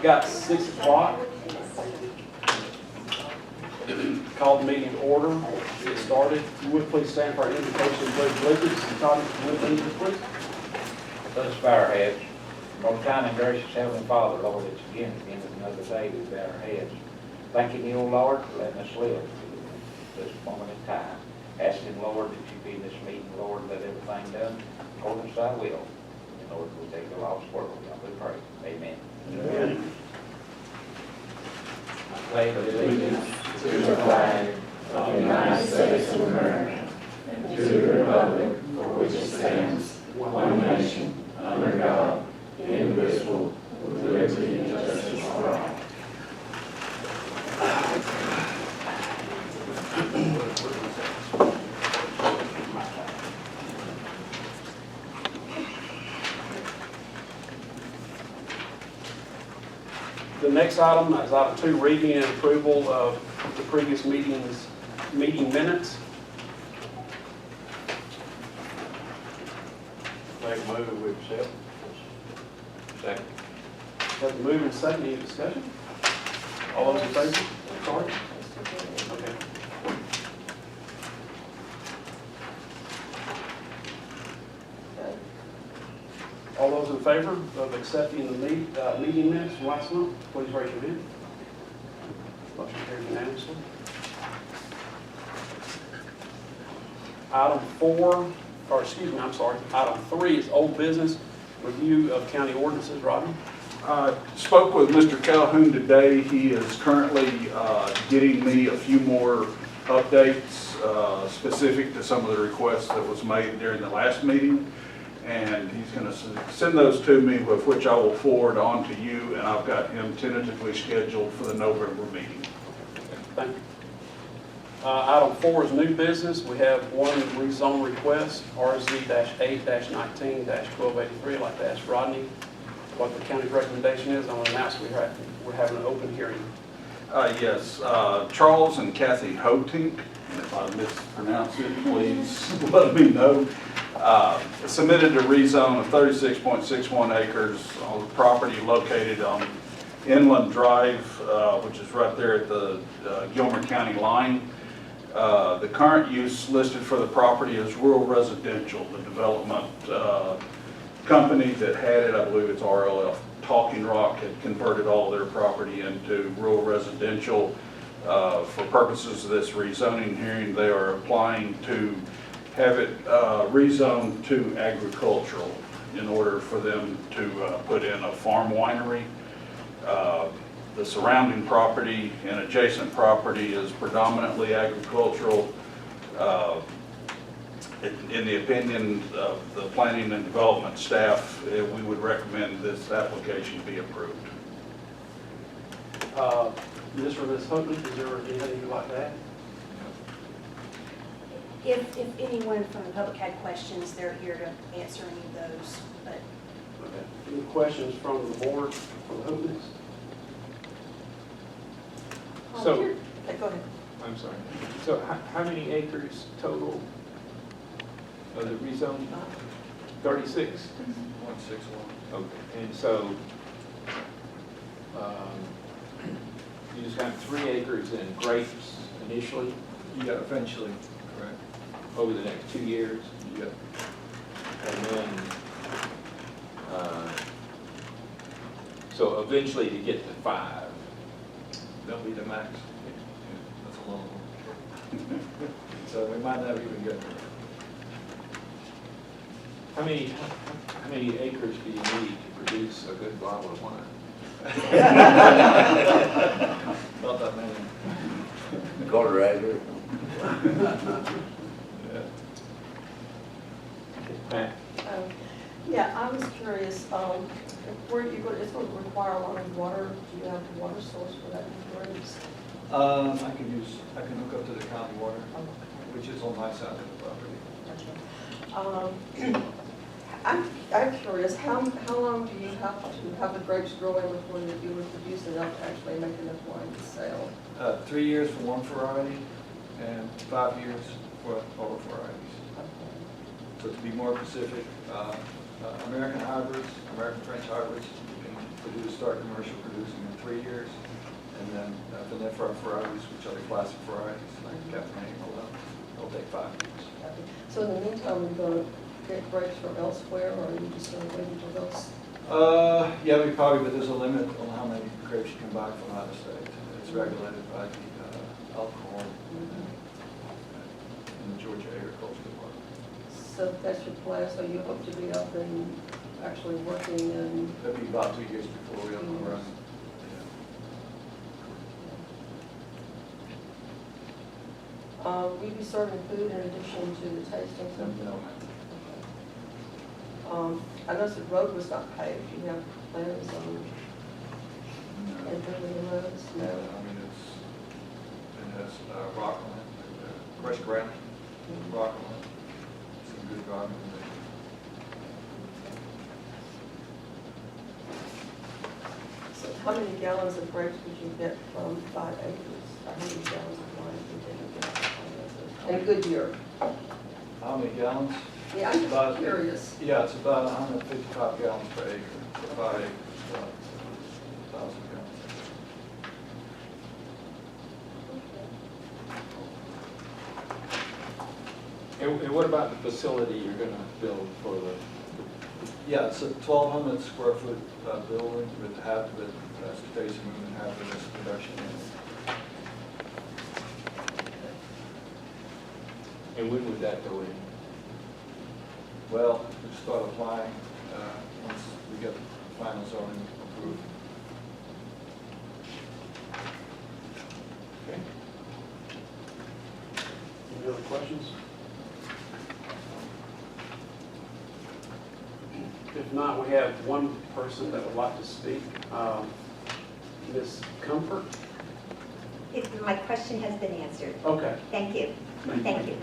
got 6 o'clock. Call the meeting to order. Get started. If you would please stand for our invocation and pledge allegiance. Todd, if you would lead us, please. Let us bow our heads. Most kind and gracious Heavenly Father, Lord, it's again another day we bow our heads. Thanking you, O Lord, for letting us live this moment in time. Asking, Lord, that you be in this meeting, Lord, let everything done according to thy will. And Lord, we'll take the lost world. We pray. Amen. Amen. I pledge allegiance to the flag of the United States of America and to the republic for which it stands, one nation, under God, indivisible, with liberty and justice for all. The next item is item 2, reading and approval of the previous meeting minutes. Make a move, we accept. Second. Have a move and second. Any discussion? All those in favor? Sorry? Okay. All those in favor of accepting the meeting minutes from last month, please raise your hand. Motion carried unanimously. Item 3 is old business, review of county ordinances. Rodney? Spoke with Mr. Calhoun today. He is currently getting me a few more updates specific to some of the requests that was made during the last meeting. And he's going to send those to me, with which I will forward on to you, and I've got him tentatively scheduled for the November meeting. Thank you. Item 4 is new business. We have one rezone request, RZ-8-19-1283. I'd like to ask Rodney what the county's recommendation is. I'm going to announce we're having an open hearing. Yes, Charles and Cathy Hoetink, and if I mispronounce it, please let me know. Submitted a rezone of 36.61 acres on the property located on Inland Drive, which is right there at the Gilmer County line. The current use listed for the property is rural residential. The development company that had it, I believe it's RLF Talking Rock, had converted all of their property into rural residential. For purposes of this rezoning hearing, they are applying to have it rezoned to agricultural in order for them to put in a farm winery. The surrounding property and adjacent property is predominantly agricultural. In the opinion of the planning and development staff, we would recommend this application be approved. Mr. or Ms. Hoetink, is there anything you'd like to add? If anyone from the public had questions, they're here to answer any of those. But Okay. Any questions from the board for the Hoetinks? So, go ahead. I'm sorry. So how many acres total of the rezone? 36? 161. Okay. And so you just got 3 acres in grapes initially Yeah, eventually, correct. over the next 2 years? Yeah. And then, so eventually to get to 5. That'll be the max. That's a long one. So we might not even get there. How many acres do you need to produce a good bottle of wine? Not that many. Quarter acre. Yeah. Matt? Yeah, I was curious, where you go, it's going to require a lot of water. Do you have a water source for that grapes? I can hook up to the county water, which is on my side of the property. I'm curious, how long do you have to have the grapes growing before you would produce enough to actually make enough wine to sell? 3 years for one variety and 5 years for other varieties. So to be more specific, American hybrids, American French hybrids, you can start commercial producing for our varieties, which are the classic varieties, like Captain Angel. It'll take 5 years. So in the meantime, we're going to get grapes from elsewhere, or are you just going to wait until those? Yeah, we probably, but there's a limit on how many grapes you can buy from out of state. It's regulated by the alcohol in the Georgia Agriculture Department. So that's your plan, so you hope to be up and actually working and, That'd be about 2 years before we up and running. will you be serving food in addition to the tasting stuff? No. I noticed the road was not paved, you have plans on improving the roads? I No? mean, it has rock on it, crushed granite, rock on it, some good rock on it. So how many gallons of grapes would you get from 5 acres? How many gallons of wine would you get from 5 acres? In a good year? How many gallons? Yeah, I'm About- just curious. Yeah, it's about 155 gallons per acre, for 5 acres, about 1,000 gallons. And what about the facility you're gonna build for the, Yeah, it's a 1,200 square foot building with half of it as station room and half of it is production unit. and when would that go in? Well, we start applying once we get the final zoning approved. Okay. Any other questions? If not, we have one person that would like to speak. Ms. Comfort? My question has been answered. Okay. Thank you. Thank you.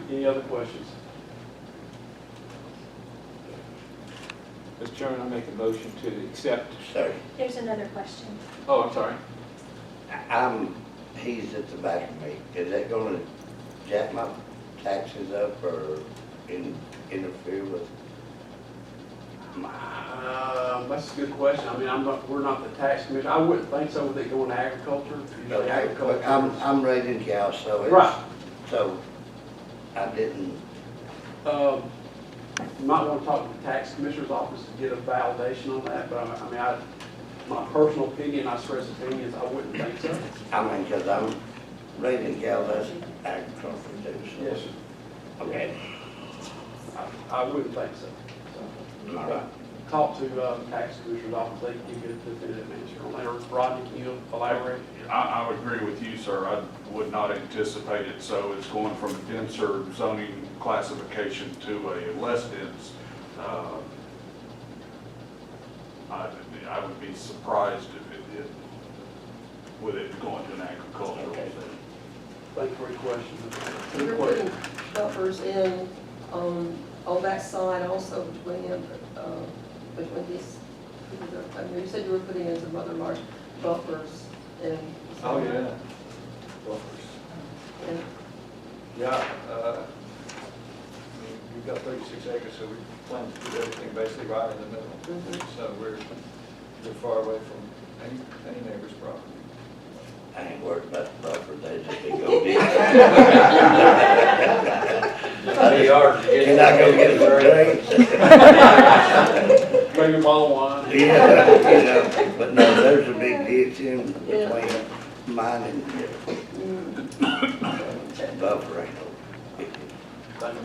Any other questions? Mr. Chairman, I make a motion to accept. Sir, There's another question. Oh, I'm sorry. he's at the back of me. Is that gonna jack my taxes up or interfere with? That's a good question. I mean, we're not the tax commission. I wouldn't think so with it going to agriculture. Usually agriculture. I'm raising cows, so it's. Right. So, I didn't, You might want to talk to the tax commissioner's office to get a validation on that, but I mean, my personal opinion, I stress opinions, I wouldn't think so. because I'm raising cows, that's agriculture too, so. Yes, sir. Okay, I wouldn't think so. all right. Talk to the tax commissioner's office, they can give you a definitive answer on that. Or Rodney, can you elaborate? I would agree with you, sir. I would not anticipate it, so it's going from a denser zoning classification to a less dense. I would be surprised if it did, with it going to an agricultural Okay. setting. Thank you for your question. You're putting buffers in on that side also between these, I mean, you said you were putting in some other large buffers and. Oh, yeah. Buffers. And Yeah, we've got 36 acres, so we plan to do everything basically right in the middle. Mhm. So we're far away from any neighbor's property. I ain't worried about the buffer, they just be go deep. Can I go get some drinks? Bring a bottle of wine. Yeah, but no, there's a big ditch in between mine and buffer, ain't no big deal. Thank you.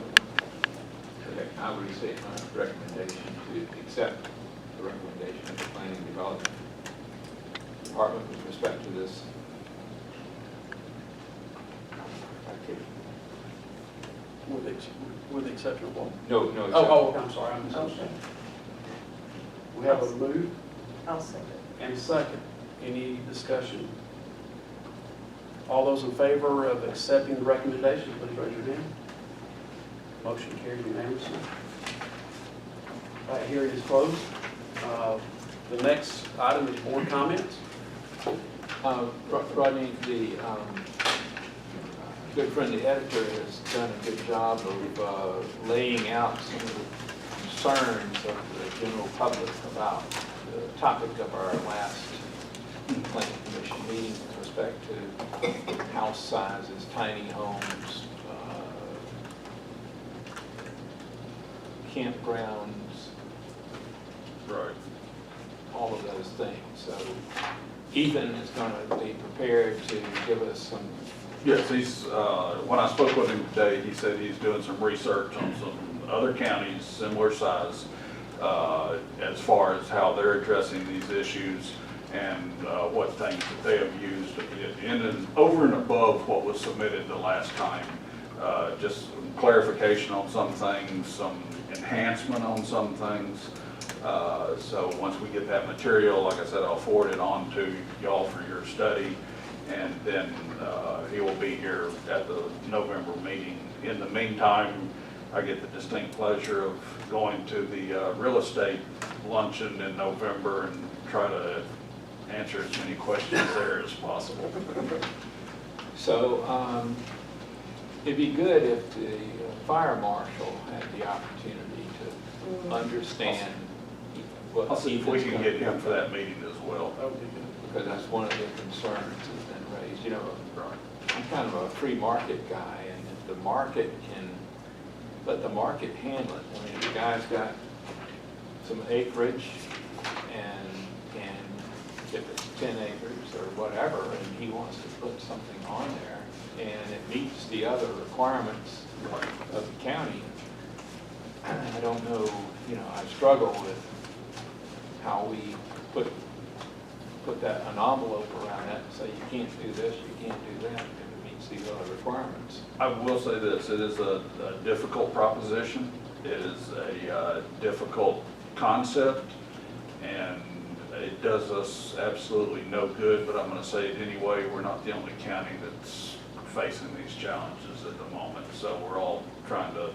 Okay, I would restate my recommendation to accept the recommendation of the Planning and Development Department with respect to this activity. With the exception of what? No, no. Oh, I'm sorry, I misunderstood. We have a move I'll second. and a second. Any discussion? All those in favor of accepting the recommendation, please raise your hand. Motion carried unanimously. All right, hearing is closed. The next item is board comments. Rodney, the good friend, the editor, has done a good job of laying out some of the concerns of the general public about the topic of our last planning commission meeting with respect to house sizes, tiny homes, campgrounds, Right. all of those things. So Ethan is going to be prepared to give us some. Yes, when I spoke with him today, he said he's doing some research on some other counties similar size as far as how they're addressing these issues and what things that they have used over and above what was submitted the last time. Just some clarification on some things, some enhancement on some things. So once we get that material, like I said, I'll forward it on to y'all for your study. And then he will be here at the November meeting. In the meantime, I get the distinct pleasure of going to the real estate luncheon in November and try to answer as many questions there as possible. So it'd be good if the fire marshal had the opportunity to understand what I'll see if we Ethan's can gonna get him for that meeting as well. That would be good. because that's one of the concerns that's been raised. You know, I'm kind of a free market guy, and if the market can, let the market handle it. I mean, if the guy's got some acreage, and if it's 10 acres or whatever, and he wants to put something on there, and it meets the other requirements of the county, I don't know, you know, I struggle with how we put that, an envelope around that and say you can't do this, you can't do that, if it meets these other requirements. I will say this, it is a difficult proposition. It is a difficult concept, and it does us absolutely no good, but I'm going to say it anyway. We're not the only county that's facing these challenges at the moment, so we're all trying to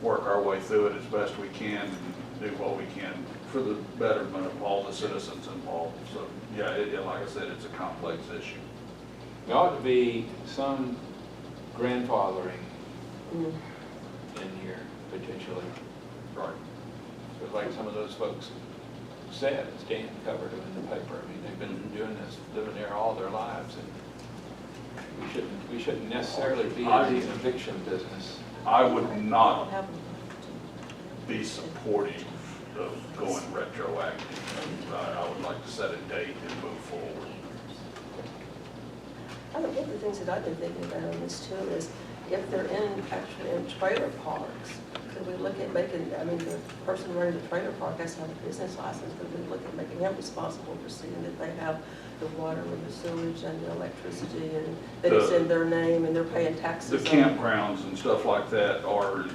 work our way through it as best we can and do what we can for the betterment of all the citizens involved. So, yeah, like I said, it's a complex issue. There ought to be some grandfathering in here, potentially. Right. Because like some of those folks said, as Dan covered them in the paper, I mean, they've been doing this, living there all their lives, and we shouldn't necessarily be in the eviction business. I would not be supportive of going retroactive. I would like to set a date and move forward. I think one of the things that I've been thinking about on this too is if they're actually in trailer parks, could we look at making, I mean, the person running the trailer park has to have a business license, could we look at making him responsible for seeing that they have the water and the sewage and the electricity and that it's in their name and they're paying taxes? The campgrounds and stuff like that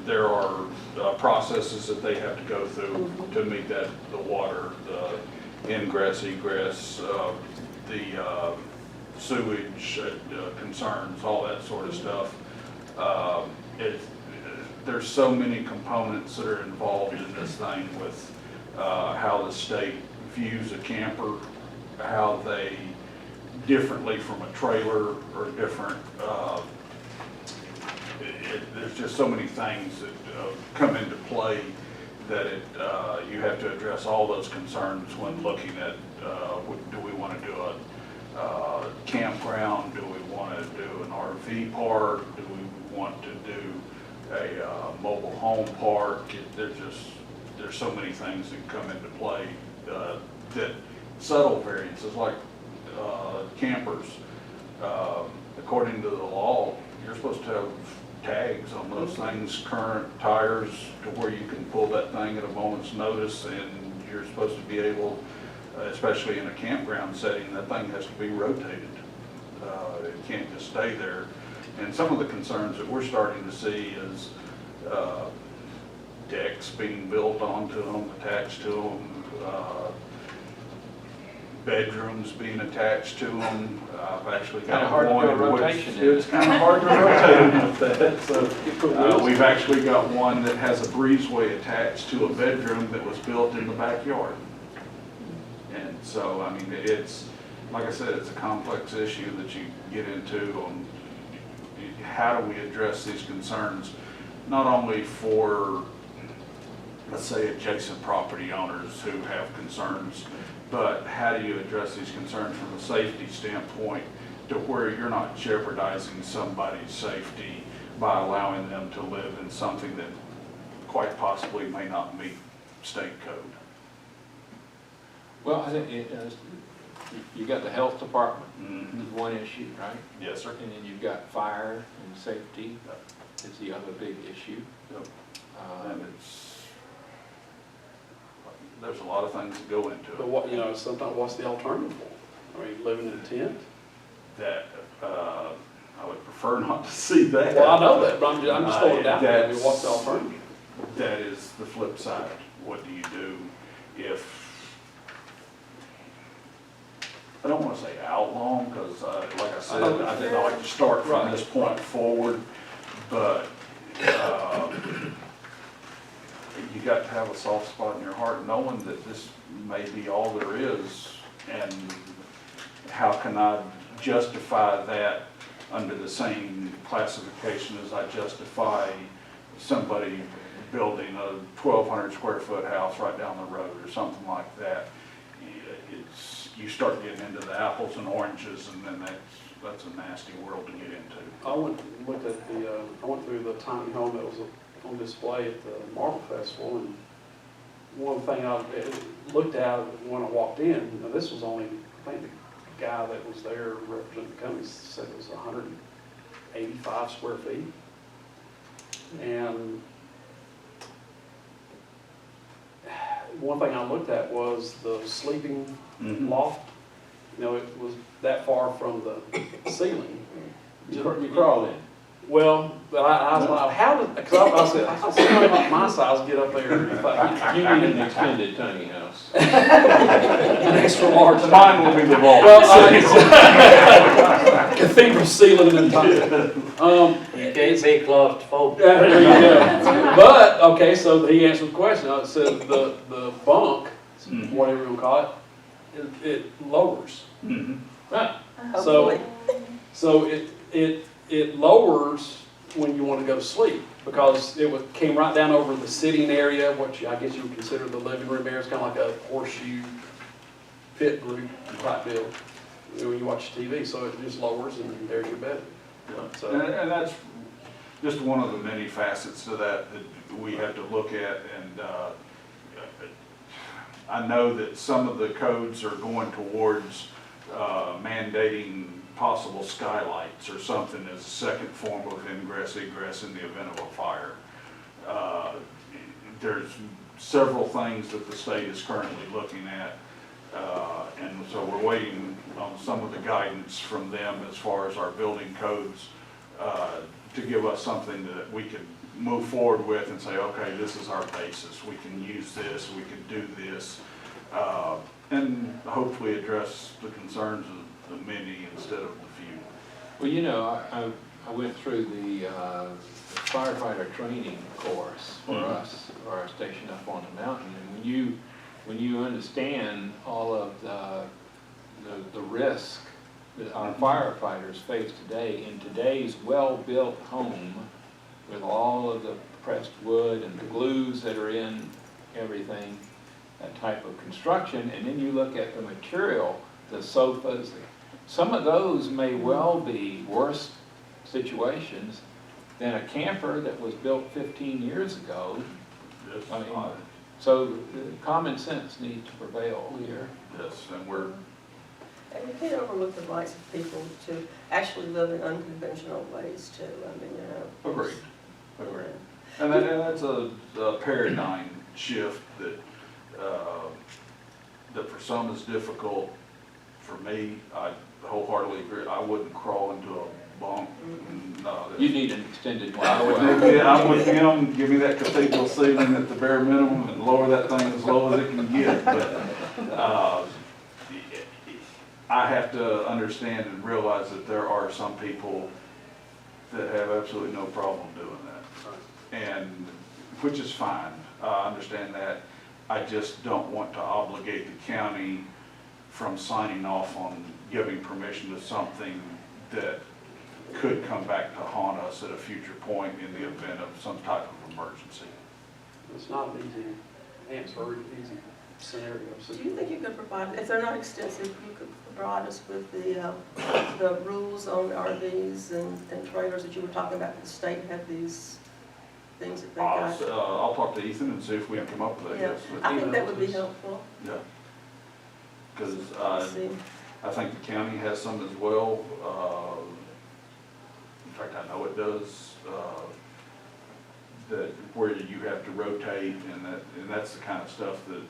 there are processes that they have to go through to meet that, the water, the ingress, egress, the sewage concerns, all that sort of stuff. There's so many components that are involved in this thing with how the state views a camper, how they differently from a trailer or different, there's just so many things that come into play that you have to address all those concerns when looking at do we want to do a campground, do we want to do an RV park, do we want to do a mobile home park. There's so many things that come into play that subtle variances like campers. According to the law, you're supposed to have tags on those things, current tires, to where you can pull that thing at a moment's notice, and you're supposed to be able, especially in a campground setting, that thing has to be rotated. It can't just stay there. And some of the concerns that we're starting to see is decks being built onto them, attached to them, bedrooms being attached to them. I've actually got Kind of hard to do a one rotation which in it. it's kind of hard to rotate them with that. So we've actually got one that has a breezeway attached to a bedroom that was built in the backyard. And so, I mean, it's, like I said, it's a complex issue that you get into on how do we address these concerns, not only for let's say, adjacent property owners who have concerns. But how do you address these concerns from a safety standpoint to where you're not jeopardizing somebody's safety by allowing them to live in something that quite possibly may not meet state code? Well, I think you got the health department Mhm. is one issue, right? Yes, sir. And then you've got fire and safety is the other big issue. Yep. Uh, And there's a lot of things that go into But it. what, you know, sometimes what's the alternative for? I mean, living in a tent? That, I would prefer not to see that. Well, I know that, but I'm just throwing it out there. I mean, That's- what's the alternative? That is the flip side. What do you do if, I don't want to say outlaw, because like I said, I didn't like to start from this point forward, but you got to have a soft spot in your heart knowing that this may be all there is, and how can I justify that under the same classification as I justify somebody building a 1,200 square foot house right down the road or something like that. You start getting into the apples and oranges, and then that's a nasty world to get into. I went and looked at I went through the tiny home that was on display at the Marble Festival, and one thing I looked at when I walked in, now this was only, I think the guy that was there representing the company said it was 185 square feet. And one thing I looked at was the sleeping loft. You know, it was that far from the ceiling. You crawl in. Well, but I was like, how did, because I said, how does somebody like my size get up there? If You need an extended tiny house. an extra large. Mine will be the vault. Well, cathedral ceiling and top. You can't be claustrophobic. Yeah, there you go. But, okay, so he answered the question. It said the bunk, whatever you want to call it, it lowers. Mhm. Right. Hopefully. So it lowers when you want to go to sleep, because came right down over the sitting area, what I guess you would consider the living room area. It's kind of like a horseshoe pit roof type deal when you watch TV. So it just lowers, and there's your bed. So, And that's just one of the many facets to that we have to look at. And I know that some of the codes are going towards mandating possible skylights or something as a second form of ingress egress in the event of a fire. There's several things that the state is currently looking at, and so we're waiting on some of the guidance from them as far as our building codes to give us something that we can move forward with and say, okay, this is our basis. We can use this, we can do this, and hopefully address the concerns of the many instead of the few. Well, you know, I went through the firefighter training course for us, for our station up on the mountain, and when you understand all of the risk that our firefighters face today in today's well-built home, with all of the pressed wood and the glues that are in everything, that type of construction, and then you look at the material, the sofas, some of those may well be worse situations than a camper that was built 15 years ago. Yes, I mean, so common sense needs to prevail here. yes, and we're, And you can't overlook the rights of people to actually live in unconventional ways too. I mean, you know. agreed. Agreed. And that's a paradigm shift that that for some is difficult. For me, I wholeheartedly agree. I wouldn't crawl into a bunk. No, You need an extended one. I'm with him. Give me that cathedral ceiling at the bare minimum and lower that thing as low as it can get. But I have to understand and realize that there are some people that have absolutely no problem doing that, and which is fine. I understand that. I just don't want to obligate the county from signing off on giving permission to something that could come back to haunt us at a future point in the event of some type of emergency. It's not an easy answer, or easy scenario. Do you think you could provide, if they're not extensive, you could provide us with the rules on RVs and trailers that you were talking about, that the state have these things that they got? I'll talk to Ethan and see if we can come up with that, Yeah, yes. I think that would be helpful. Yeah. Because Let's see. I think the county has some as well. In fact, I know it does, that where you have to rotate, and that's the kind of stuff that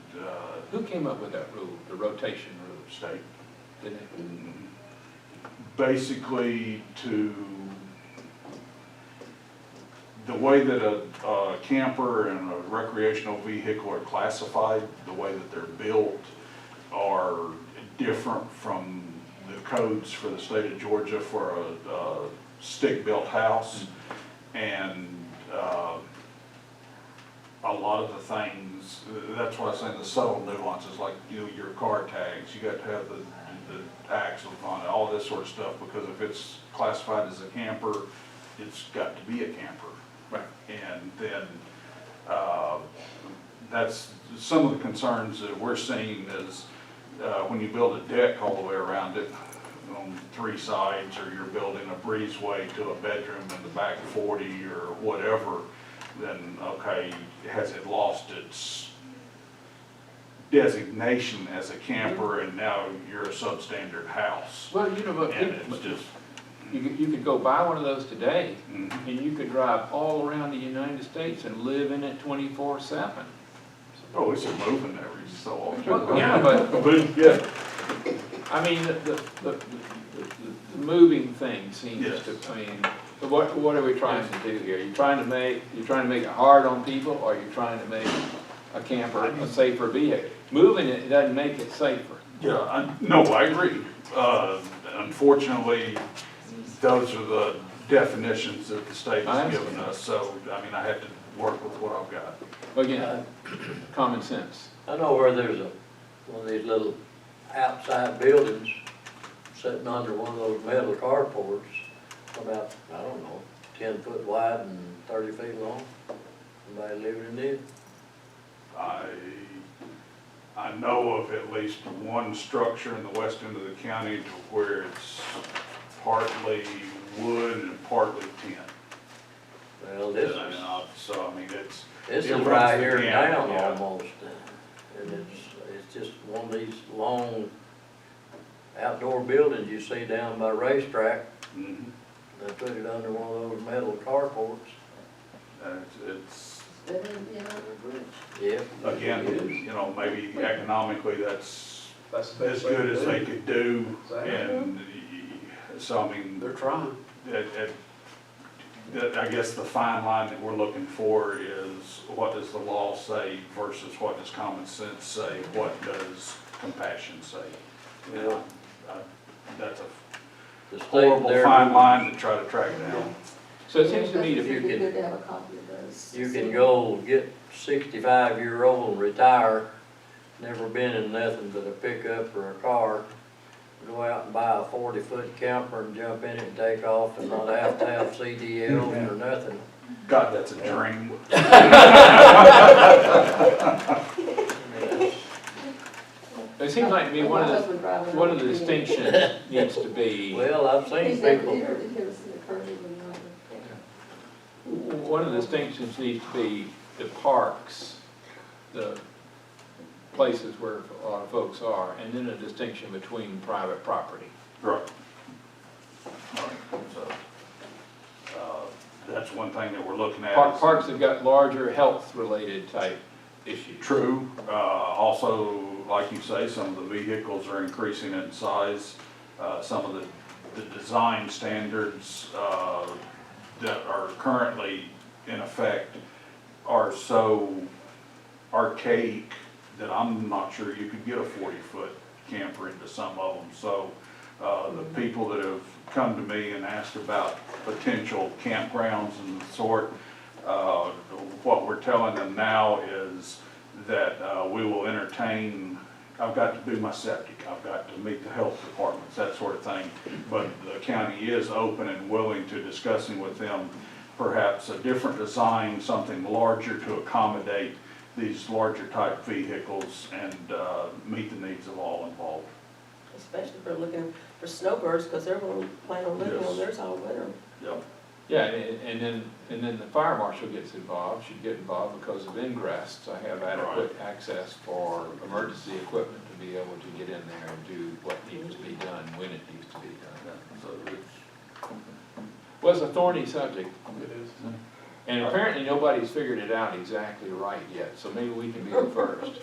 Who came up with that rule, the rotation rule? state. Didn't it? Basically, the way that a camper and a recreational vehicle are classified, the way that they're built, are different from the codes for the state of Georgia for a stick-built house. And a lot of the things, that's why I say the subtle nuances, like, you know, your car tags, you got to have the axles on it, all this sort of stuff, because if it's classified as a camper, it's got to be a camper. Right. And then, that's some of the concerns that we're seeing is, when you build a deck all the way around it on 3 sides, or you're building a breezeway to a bedroom in the back 40 or whatever, then, okay, has it lost its designation as a camper, and now you're a substandard house? Well, you know, but And it's just, you could go buy one of those today, mhm. and you could drive all around the United States and live in it 24/7. Oh, it's a moving every so often. Well, yeah, but- yeah. I mean, the moving thing seems Yes. to, I mean, what are we trying to do here? You're trying to make it hard on people, or you're trying to make a camper a safer vehicle? Moving it doesn't make it safer. Yeah, no, I agree. Unfortunately, those are the definitions that the state has given us, so, I mean, I have to work with what I've got. Again, common sense. I know where there's one of these little outside buildings sitting under one of those metal carports, about, I don't know, 10 foot wide and 30 feet long. Somebody living in it. I know of at least one structure in the west end of the county to where it's partly wood and partly tin. Well, this is, So, I mean, it's. this it is runs right the here gamut, down yeah. almost. And it's just one of these long outdoor buildings you see down by racetrack. Mhm. They put it under one of those metal carports. It's, Yeah. again, you know, maybe economically that's That's the as best way good to as do they it. could do. Exactly. And so, I mean, They're trying. I guess the fine line that we're looking for is what does the law say versus what does common sense say? What does compassion say? And that's a The state horrible there, fine line to try to track down. So it seems to me to It'd be, be good to have a copy of those. you can go get 65-year-old and retire, never been in nothing but a pickup or a car, go out and buy a 40-foot camper and jump in it and take off and not have to have CDLs or nothing. God, that's a dream. it seems like to me one of the distinctions needs to be, Well, I've seen He's never, people, he never seen a curly one either. one of the distinctions needs to be the parks, the places where a lot of folks are, and then a distinction between private property. Right. Right. So, that's one thing that we're looking at. is- Parks have got larger health-related type issues. True. Also, like you say, some of the vehicles are increasing in size. Some of the design standards that are currently in effect are so archaic that I'm not sure you could get a 40-foot camper into some of them. So the people that have come to me and asked about potential campgrounds and the sort, what we're telling them now is that we will entertain. I've got to do my septic, I've got to meet the health departments, that sort of thing. But the county is open and willing to discussing with them perhaps a different design, something larger to accommodate these larger type vehicles and meet the needs of all involved. Especially if they're looking for snowbirds, because they're going to plan on living Yes. on theirs all winter. Yep. Yeah, and then the fire marshal gets involved, should get involved because of ingress, to have adequate access for emergency equipment to be able to get in there and do what needs to be done, when it needs to be done. So it's, Was a thorny subject, It is. and apparently nobody's figured it out exactly right yet, so maybe we can be the first.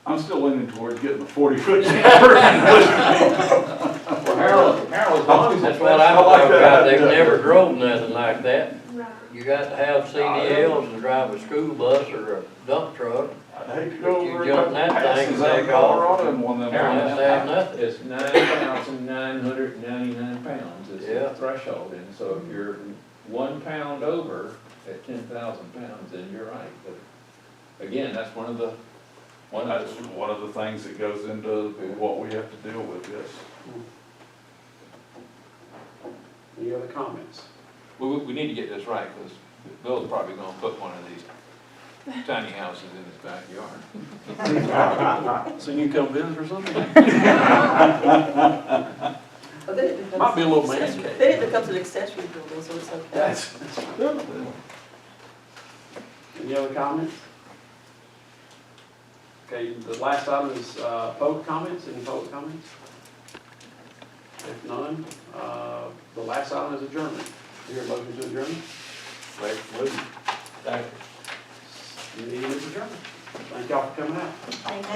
I'm still leaning towards getting the 40-foot camper. Well, Harold, as long as That's it's what I I'm like talking that about, they've idea. never drove nothing like that. Right. You got to have CDLs and drive a school bus or a dump truck. I'd hate to go You over a jump couple that thing passes and out of take off. Colorado in one of them. You have to have nothing. It's 9,999 pounds is Yeah. the threshold, and so if you're 1 pound over at 10,000 pounds, then you're right. But again, that's one of the That's one of the things that goes into what we have to deal with, yes. Any other comments? we need to get this right, because Bill's probably gonna put one of these tiny houses in his backyard. So you can come visit or something? But then it becomes. Might be a little man accessory- cave. Then it becomes an accessory building, so it's okay. That's true. Any other comments? Okay, the last item is public comments. Any public comments? If none, the last item is adjournment. Your motion to adjourn? Thank you. The meeting is adjourned. Thank y'all for coming out. Thank you.